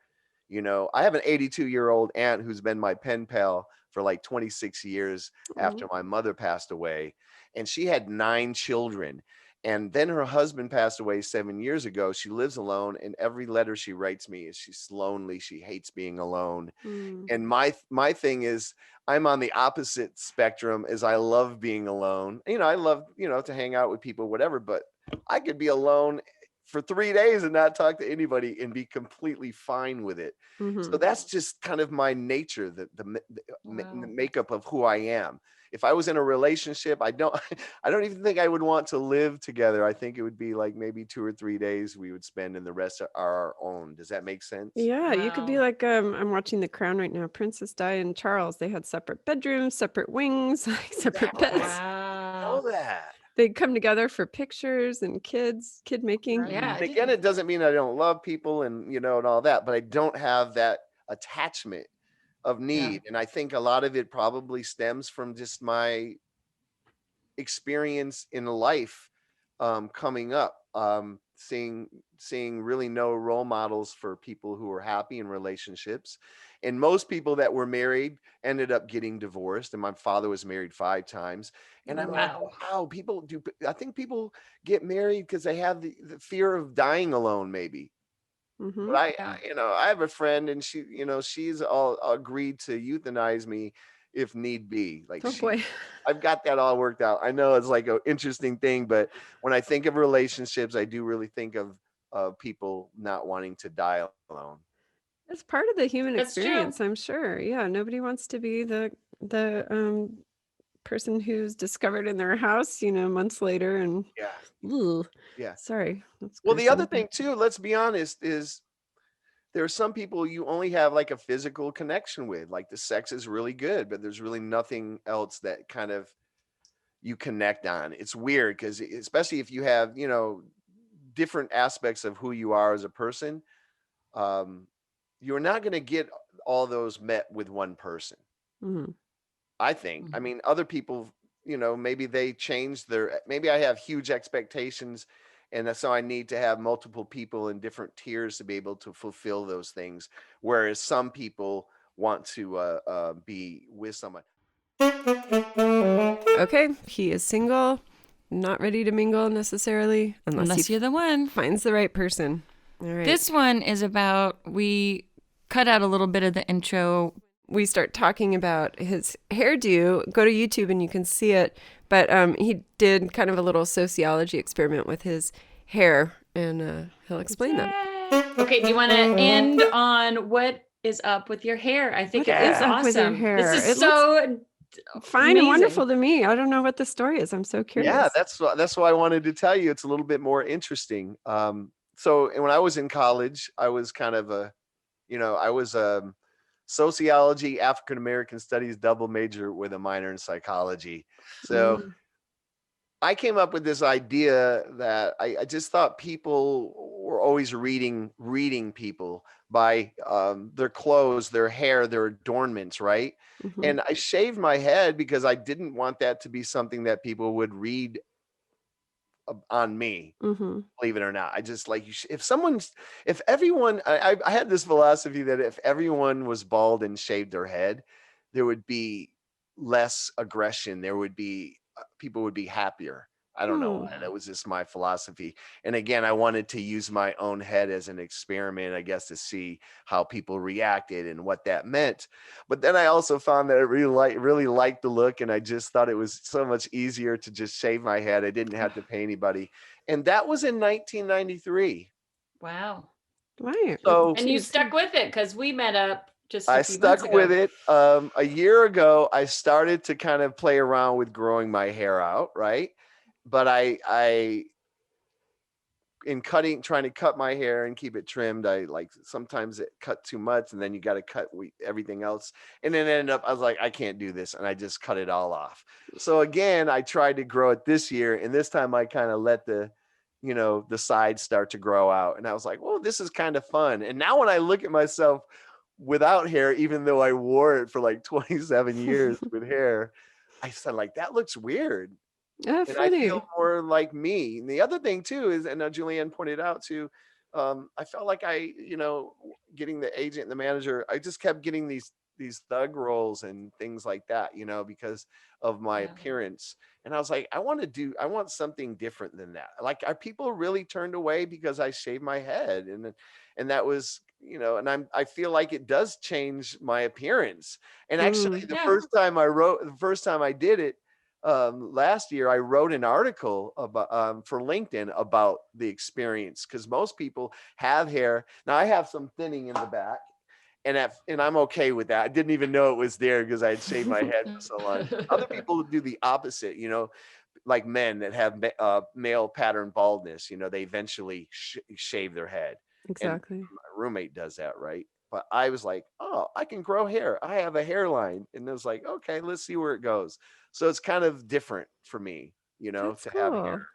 S5: I have an 82-year-old aunt who's been my pen pal for like 26 years after my mother passed away, and she had 9 children. And then her husband passed away 7 years ago. She lives alone, and every letter she writes me is she's lonely. She hates being alone.
S4: Mm.
S5: And my thing is, I'm on the opposite spectrum, as I love being alone. I love, to hang out with people, whatever, but I could be alone for 3 days and not talk to anybody and be completely fine with it.
S4: Hmm.
S5: So that's just kind of my nature, the makeup of who I am. If I was in a relationship, I don't I don't even think I would want to live together. I think it would be like maybe 2 or 3 days we would spend, and the rest are our own. Does that make sense?
S4: Yeah, you could be
S3: Wow.
S4: like I'm watching The Crown right now. Princess Di and Charles. They had separate bedrooms, separate wings, like separate
S5: Exactly.
S4: beds.
S5: I know that.
S4: They'd come together for pictures and kid making.
S3: Yeah, I
S5: And again, it doesn't mean I don't love people and and all that, but I don't have that attachment of need. And I think a lot of it probably stems from just my experience in life, coming up, seeing really no role models for people who are happy in relationships. And most people that were married ended up getting divorced, and my father was married 5 times. And I'm like,
S3: Wow.
S5: wow, I think people get married because they have the fear of dying alone, maybe.
S4: Hmm.
S5: But
S3: Yeah.
S5: I have a friend, and she's all agreed to euthanize me if need be. Like
S4: Oh boy.
S5: I've got that all worked out. I know it's like an interesting thing, but when I think of relationships, I do really think of people not wanting to die alone.
S4: It's part of the human
S3: That's true.
S4: experience, I'm sure. Yeah, nobody wants to be the person who's discovered in their house, months later and
S5: Yeah,
S4: ugh,
S5: yeah.
S4: sorry, that's
S5: Well, the other
S4: gruesome.
S5: thing too, let's be honest, is there are some people you only have like a physical connection with. Like the sex is really good, but there's really nothing else that kind of you connect on. It's weird because especially if you have, different aspects of who you are as a person, um, you're not going to get all those met with one person.
S4: Mhm.
S5: I think. I mean, other people, maybe they change maybe I have huge expectations, and so I need to have multiple people in different tiers to be able to fulfill those things. Whereas some people want to be with someone.
S4: Okay, he is single, not ready to mingle necessarily,
S3: Unless
S4: he
S3: you're the one.
S4: finds the right person. All right.
S3: This one is about, we cut out a little bit of the intro.
S4: We start talking about his hairdo. Go to YouTube and you can see it. But he did kind of a little sociology experiment with his hair, and he'll explain that.
S3: Okay, do you want to end on what is up with your hair? I think
S4: What
S3: it is
S4: is up with your
S3: awesome.
S4: hair?
S3: This is
S4: It
S3: so
S4: Fine
S3: amazing.
S4: and wonderful to me. I don't know what the story is. I'm so curious.
S5: Yeah, that's why I wanted to tell you. It's a little bit more interesting. so and when I was in college, I was kind of I was sociology, African American studies double major with a minor in psychology. So I came up with this idea that I just thought people were always reading people by their clothes, their hair, their adornments, right? And I shaved my head because I didn't want that to be something that people would read on me, believe it or not. I just like, if everyone, I had this philosophy that if everyone was bald and shaved their head, there would be less aggression. There would be, people would be happier. I don't know. That was just my philosophy. And again, I wanted to use my own head as an experiment, I guess, to see how people reacted and what that meant. But then I also found that I really liked the look, and I just thought it was so much easier to just shave my head. I didn't have to pay anybody. And that was in 1993.
S3: Wow.
S4: Right.
S5: So,
S3: And you stuck with it because we met up just
S5: I
S3: a few months
S5: stuck
S3: ago.
S5: with it. A year ago, I started to kind of play around with growing my hair out, right? But I in trying to cut my hair and keep it trimmed, I like sometimes it cut too much, and then you got to cut everything else. And then ended up, I was like, I can't do this, and I just cut it all off. So again, I tried to grow it this year, and this time I kind of let the sides start to grow out, and I was like, well, this is kind of fun. And now when I look at myself without hair, even though I wore it for like 27 years with hair, I said, like, that looks weird.
S4: Oh,
S5: And I
S4: funny.
S5: feel more like me. And the other thing too is, and Julianne pointed out too, I felt like getting the agent and the manager, I just kept getting these thug roles and things like that, because of my appearance. And I was like, I want something different than that. Like, are people really turned away because I shaved my head? And that was, and I feel like it does change my appearance. And actually the first time I did it, last year, I wrote an article about for LinkedIn about the experience, because most people have hair. Now I have some thinning in the back, and I'm okay with that. I didn't even know it was there because I had shaved my head for so long. Other people do the opposite, like men that have male pattern baldness. They eventually shave their head.
S4: Exactly.
S5: And my roommate does that, right? But I was like, oh, I can grow hair. I have a hairline. And it was like, okay, let's see where it goes. So it's kind of different for me,
S4: That's
S5: to
S4: cool.
S5: have hair.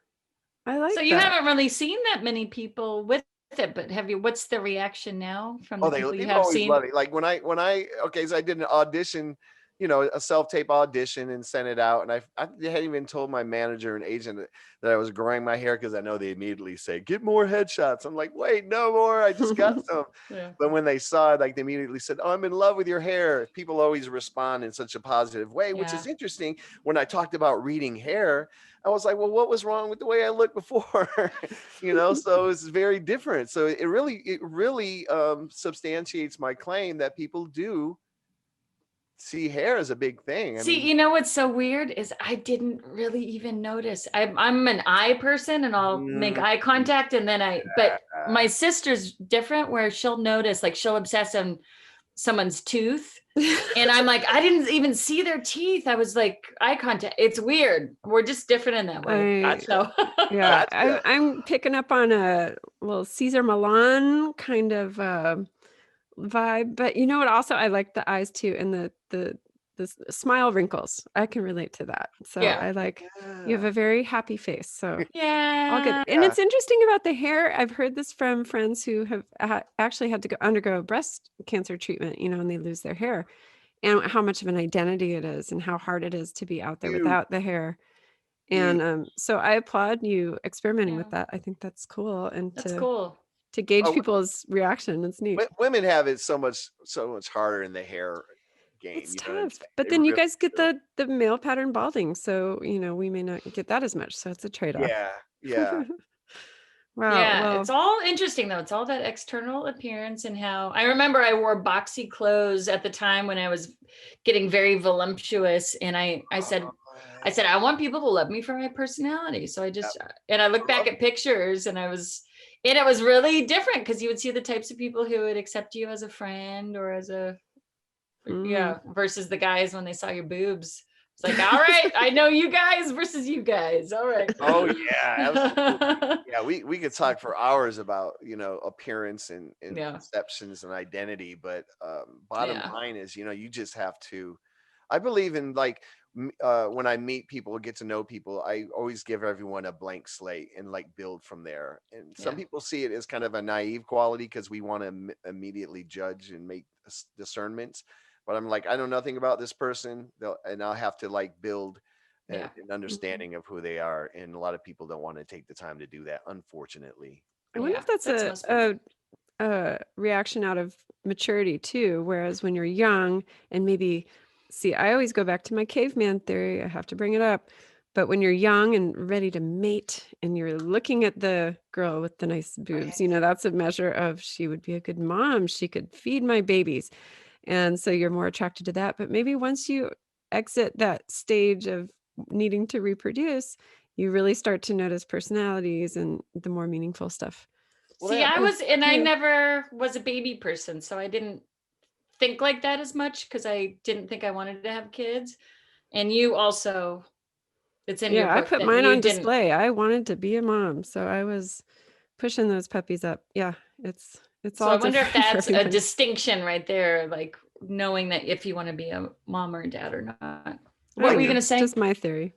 S4: I like
S3: So
S4: that.
S3: you haven't really seen that many people with it, but what's the reaction now from the people you have
S5: always
S3: seen?
S5: love it. Like so I did an audition, a self-tape audition and sent it out. And I hadn't even told my manager and agent that I was growing my hair, because I know they immediately say, get more headshots. I'm like, wait, no more. I just got some. But when they saw it, like, they immediately said, oh, I'm in love with your hair. People always respond in such a positive way, which is interesting. When I talked about reading hair, I was like, well, what was wrong with the way I looked before? So it's very different. So it really substantiates my claim that people do see hair as a big thing. I mean,
S3: what's so weird is I didn't really even notice. I'm an eye person, and I'll make eye contact, and then but my sister's different, where she'll notice, like, she'll obsess on someone's tooth. And I'm like, I didn't even see their teeth. I was like, eye contact. It's weird. We're just different in that way.
S4: Yeah, I'm picking up on a little Caesar Milan kind of vibe. But you know what? Also, I like the eyes too, and the smile wrinkles. I can relate to that. So I like, you have a very happy face. So all good. And it's interesting about the hair. I've heard this from friends who have actually had to undergo breast cancer treatment, and they lose their hair, and how much of an identity it is, and how hard it is to be out there without the hair. And so I applaud you experimenting with that. I think that's cool. And
S3: that's cool
S4: to gauge people's reaction. It's neat.
S5: Women have it so much harder in the hair game.
S4: It's tough. But then you guys get the male pattern balding. So, we may not get that as much. So it's a trade-off.
S5: Yeah.
S4: Wow.
S3: Yeah,
S4: well,
S3: it's all interesting though. It's all that external appearance, and how I remember I wore boxy clothes at the time when I was getting very voluptuous, and I said, I want people to love me for my personality. So and I look back at pictures, and it was really different, because you would see the types of people who would accept you as a friend or as a versus the guys when they saw your boobs. It's like, all right, I know you guys versus you guys. All right.
S5: Oh yeah, absolutely. Yeah, we could talk for hours about, appearance and
S3: Yeah.
S5: perceptions and identity, but bottom
S3: Yeah.
S5: line is, you just have to. I believe in like when I meet people, get to know people, I always give everyone a blank slate and like build from there. And some
S3: Yeah.
S5: people see it as kind of a naive quality because we want to immediately judge and make discernments. But I'm like, I know nothing about this person, and I'll have to like build
S3: Yeah.
S5: an understanding of who they are. And a lot of people don't want to take the time to do that, unfortunately.
S4: I wonder if that's
S3: most people.
S4: a reaction out of maturity too. Whereas when you're young and maybe, see, I always go back to my caveman theory. I have to bring it up. But when you're young and ready to mate and you're looking at the girl with the nice boobs, that's a measure of she would be a good mom. She could feed my babies. And so you're more attracted to that. But maybe once you exit that stage of needing to reproduce, you really start to notice personalities and the more meaningful stuff.
S5: Well,
S3: See,
S5: that-
S3: I never was a baby person, so I didn't think like that as much because I didn't think I wanted to have kids. And you also, it's in your book.
S4: I put
S3: that
S4: mine
S3: you
S4: on
S3: didn't-
S4: display. I wanted to be a mom, so I was pushing those puppies up. Yeah, it's
S3: So
S4: all
S3: I wonder if
S4: different for
S3: that's a
S4: everybody.
S3: distinction right there, like knowing that if you want to be a mom or a dad or not.
S4: I
S3: What
S4: don't
S3: were you
S4: know.
S3: going to say?
S4: Just my theory.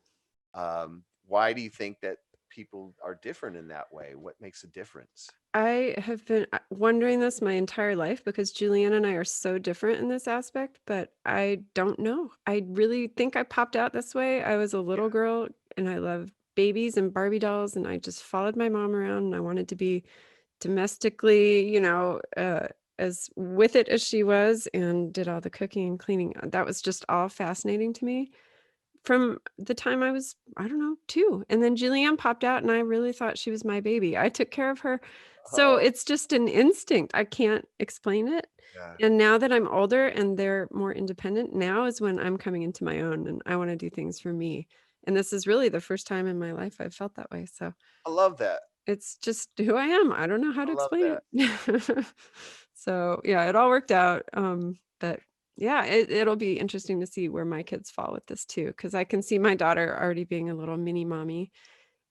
S5: Why do you think that people are different in that way? What makes a difference?
S4: I have been wondering this my entire life because Julianne and I are so different in this aspect, but I don't know. I really think I popped out this way. I was a little girl and I loved babies and Barbie dolls, and I just followed my mom around, and I wanted to be domestically, as with it as she was, and did all the cooking and cleaning. That was just all fascinating to me from the time I was, I don't know, 2. And then Julianne popped out and I really thought she was my baby. I took care of her. So it's just an instinct. I can't explain it.
S5: Yeah.
S4: And now that I'm older and they're more independent, now is when I'm coming into my own and I want to do things for me. And this is really the first time in my life I've felt that way. So
S5: I love that.
S4: it's just who I am. I don't know how to
S5: I love
S4: explain it. So yeah, it all worked out. But yeah, it'll be interesting to see where my kids fall with this too, because I can see my daughter already being a little mini mommy.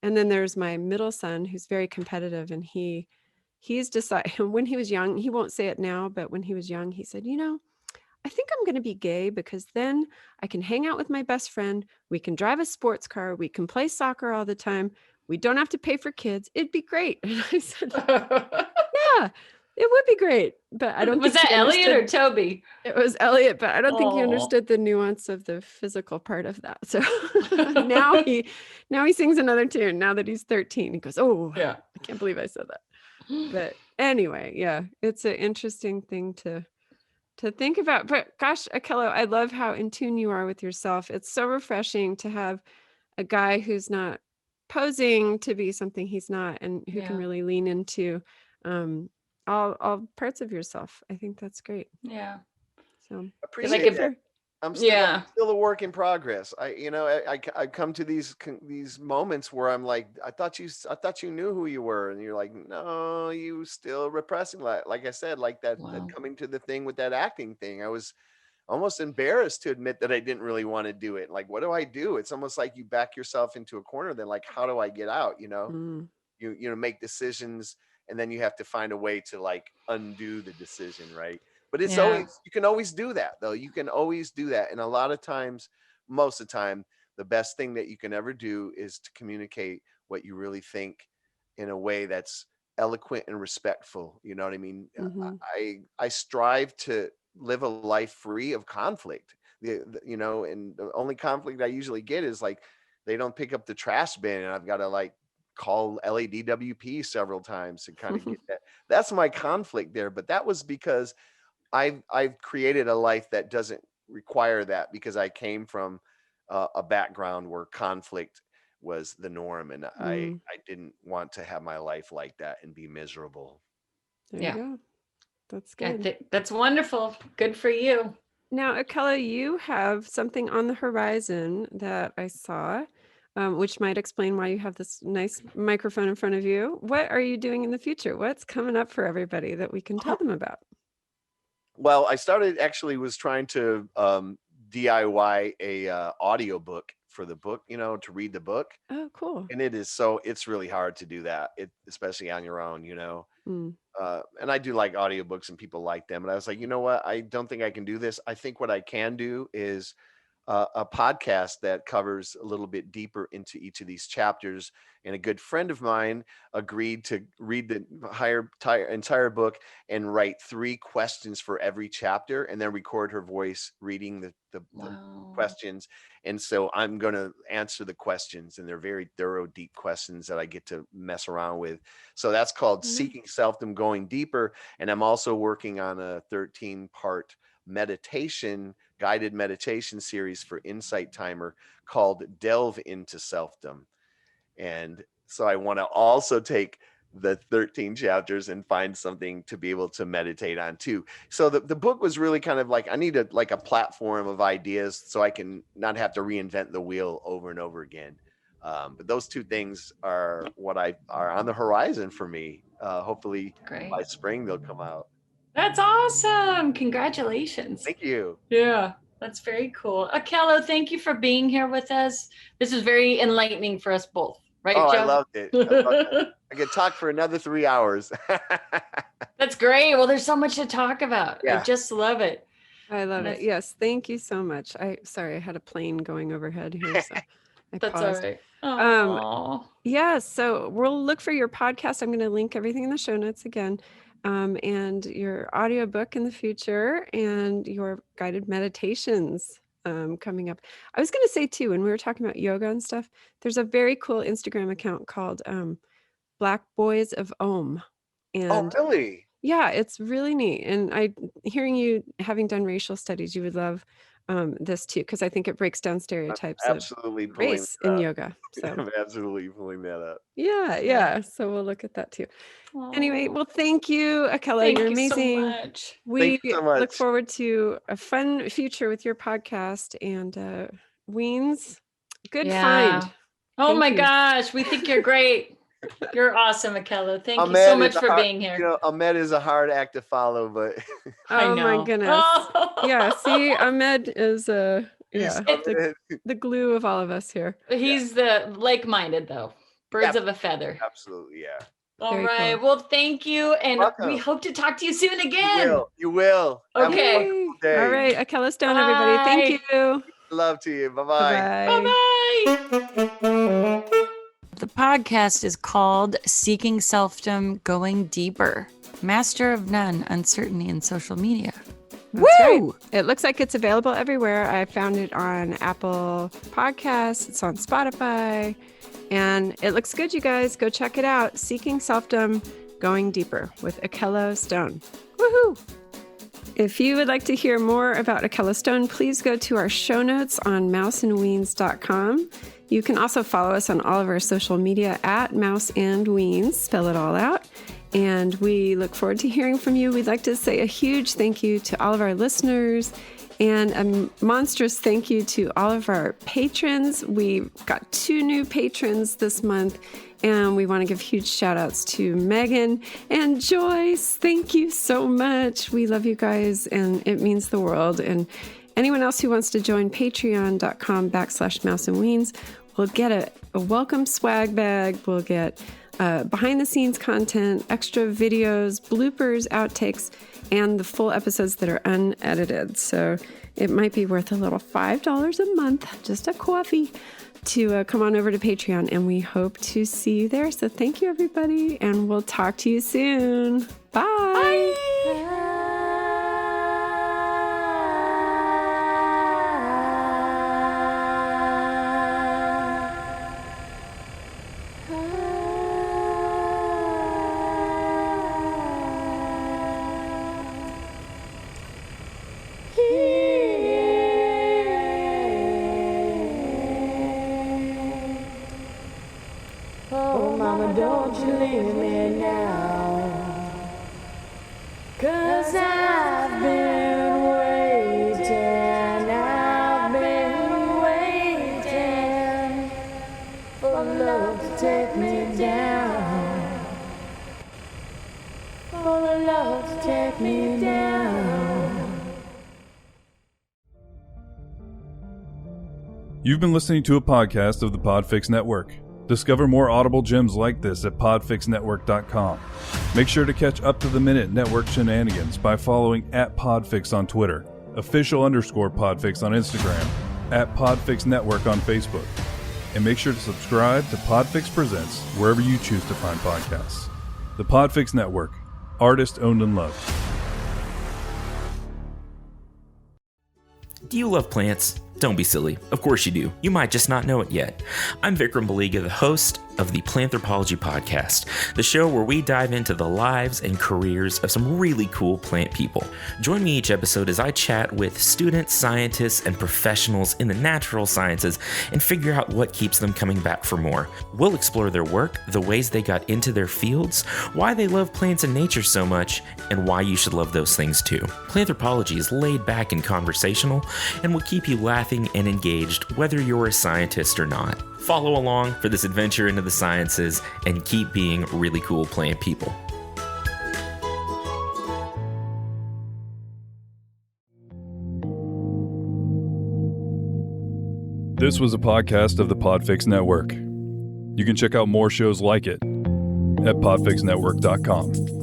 S4: And then there's my middle son who's very competitive, and he's decided when he was young, he won't say it now, but when he was young, he said, I think I'm going to be gay because then I can hang out with my best friend. We can drive a sports car. We can play soccer all the time. We don't have to pay for kids. It'd be great. And I said, yeah, it would be great. But I don't
S3: Was
S4: think
S3: that
S4: he
S3: Elliot or
S4: understood-
S3: Toby?
S4: It was Elliot, but I don't think he
S3: Aw.
S4: understood the nuance of the physical part of that. So now he sings another tune now that he's 13. He goes, oh,
S3: Yeah.
S4: I can't believe I said that. But anyway, yeah, it's an interesting thing to think about. But gosh, Akello, I love how in tune you are with yourself. It's so refreshing to have a guy who's not posing to be something he's not, and who can
S3: Yeah.
S4: really lean into all parts of yourself. I think that's great.
S3: Yeah.
S4: So
S5: Appreciate
S3: if-
S5: that. I'm still,
S3: Yeah.
S5: I'm still a work in progress. I come to these moments where I'm like, I thought you knew who you were, and you're like, no, you still repressing. Like I said, like that
S3: Wow.
S5: coming to the thing with that acting thing. I was almost embarrassed to admit that I didn't really want to do it. Like, what do I do? It's almost like you back yourself into a corner. Then, like, how do I get out?
S4: mm,
S5: You make decisions, and then you have to find a way to like undo the decision, right? But it's
S3: Yeah.
S5: always, you can always do that though. You can always do that. And a lot of times, most of the time, the best thing that you can ever do is to communicate what you really think in a way that's eloquent and respectful. You know what I mean?
S4: mhm.
S5: I strive to live a life free of conflict. And the only conflict I usually get is like, they don't pick up the trash bin, and I've got to like call LADWP several times to kind of get that. That's my conflict there. But that was because I've created a life that doesn't require that, because I came from a background where conflict was the norm, and I didn't want to have my life like that and be miserable.
S4: There
S3: Yeah.
S4: you go. That's
S3: I
S4: good.
S3: think that's wonderful. Good for you.
S4: Now, Akello, you have something on the horizon that I saw, which might explain why you have this nice microphone in front of you. What are you doing in the future? What's coming up for everybody that we can tell them about?
S5: Well, I started was trying to DIY a audiobook for the book, to read the book.
S4: Oh, cool.
S5: And it's really hard to do that, especially on your own,
S4: Mm.
S5: And I do like audiobooks and people like them. And I was like, you know what? I don't think I can do this. I think what I can do is a podcast that covers a little bit deeper into each of these chapters. And a good friend of mine agreed to read the entire book and write 3 questions for every chapter, and then record her voice reading the questions. And so I'm going to answer the questions, and they're very thorough, deep questions that I get to mess around with. So that's called Seeking Selfdom, Going Deeper. And I'm also working on a 13-part guided meditation series for Insight Timer called Delve into Selfdom. And so I want to also take the 13 chapters and find something to be able to meditate on too. So the book was really kind of like, I need a platform of ideas so I can not have to reinvent the wheel over and over again. But those 2 things are what are on the horizon for me. Hopefully by spring they'll come out.
S3: That's awesome. Congratulations.
S5: Thank you.
S3: Yeah, that's very cool. Akello, thank you for being here with us. This was very enlightening for us both. Right,
S5: Joe?
S3: I
S5: loved it. I could talk for another 3 hours.
S3: That's great. Well, there's so much to talk about.
S5: Yeah.
S3: I just love it.
S4: I love it. Yes. Thank you so much. Sorry, I had a plane going overhead here. So I
S3: That's
S4: paused.
S3: all right.
S4: Yeah. So we'll look for your podcast. I'm going to link everything in the show notes again. And your audiobook in the future, and your guided meditations coming up. I was going to say too, when we were talking about yoga and stuff, there's a very cool Instagram account called Black Boys of Om. And
S5: oh, really?
S4: Yeah, it's really neat. And hearing you having done racial studies, you would love this too, because I think it breaks down stereotypes of race in yoga. So
S5: I'm absolutely pulling that up.
S4: Yeah. So we'll look at that too. Anyway, well, thank you, Akello. You're amazing.
S3: So much.
S4: We look forward to a fun future with your podcast, and Weens. Good find.
S3: Oh my gosh, we think you're great. You're awesome, Akello. Thank you so much for being here.
S5: Ahmed is a hard act to follow, but
S4: oh my goodness. Yeah, see, Ahmed is the glue of all of us here.
S3: He's the like-minded though. Birds of a feather.
S5: Absolutely, yeah.
S3: All right. Cool. Well, thank you, and we hope to talk to you soon again.
S5: You will.
S3: Okay.
S4: All right, Akello Stone, everybody. Thank you.
S5: Love to you. Bye-bye.
S3: Bye-bye. The podcast is called Seeking Selfdom, Going Deeper. Master of None, Uncertainty in Social Media.
S4: That's right. It looks like it's available everywhere. I found it on Apple Podcasts. It's on Spotify. And it looks good, you guys. Go check it out. Seeking Selfdom, Going Deeper with Akello Stone. Woohoo! If you would like to hear more about Akello Stone, please go to our show notes on mouseandweens.com. You can also follow us on all of our social media at Mouse and Weens, spell it all out. And we look forward to hearing from you. We'd like to say a huge thank you to all of our listeners, and a monstrous thank you to all of our patrons. We got 2 new patrons this month, and we want to give huge shout outs to Megan and Joyce. Thank you so much. We love you guys, and it means the world. And anyone else who wants to join patreon.com/mouseandweens will get a welcome swag bag. We'll get behind the scenes content, extra videos, bloopers, outtakes, and the full episodes that are unedited. So it might be worth a little $5 a month, just a coffee, to come on over to Patreon, and we hope to see you there. So thank you, everybody, and we'll talk to you soon. Bye. Bye.
S1: Don't you leave me now, 'cause I've been waiting for love to take me down, for love to take me down.
S6: You've been listening to a podcast of the Podfix Network. Discover more audible gems like this at podfixnetwork.com. Make sure to catch up-to-the-minute network shenanigans by following @Podfix on Twitter, official_Podfix on Instagram, @Podfix Network on Facebook. And make sure to subscribe to Podfix Presents wherever you choose to find podcasts. The Podfix Network, artist owned and loved.
S7: Do you love plants? Don't be silly. Of course you do. You might just not know it yet. I'm Vikram Baliga, the host of the Planthropology Podcast, the show where we dive into the lives and careers of some really cool plant people. Join me each episode as I chat with students, scientists, and professionals in the natural sciences and figure out what keeps them coming back for more. We'll explore their work, the ways they got into their fields, why they love plants and nature so much, and why you should love those things too. Planthropology is laid back and conversational and will keep you laughing and engaged whether you're a scientist or not. Follow along for this adventure into the sciences and keep being really cool plant people.
S6: This was a podcast of the Podfix Network. You can check out more shows like it at podfixnetwork.com.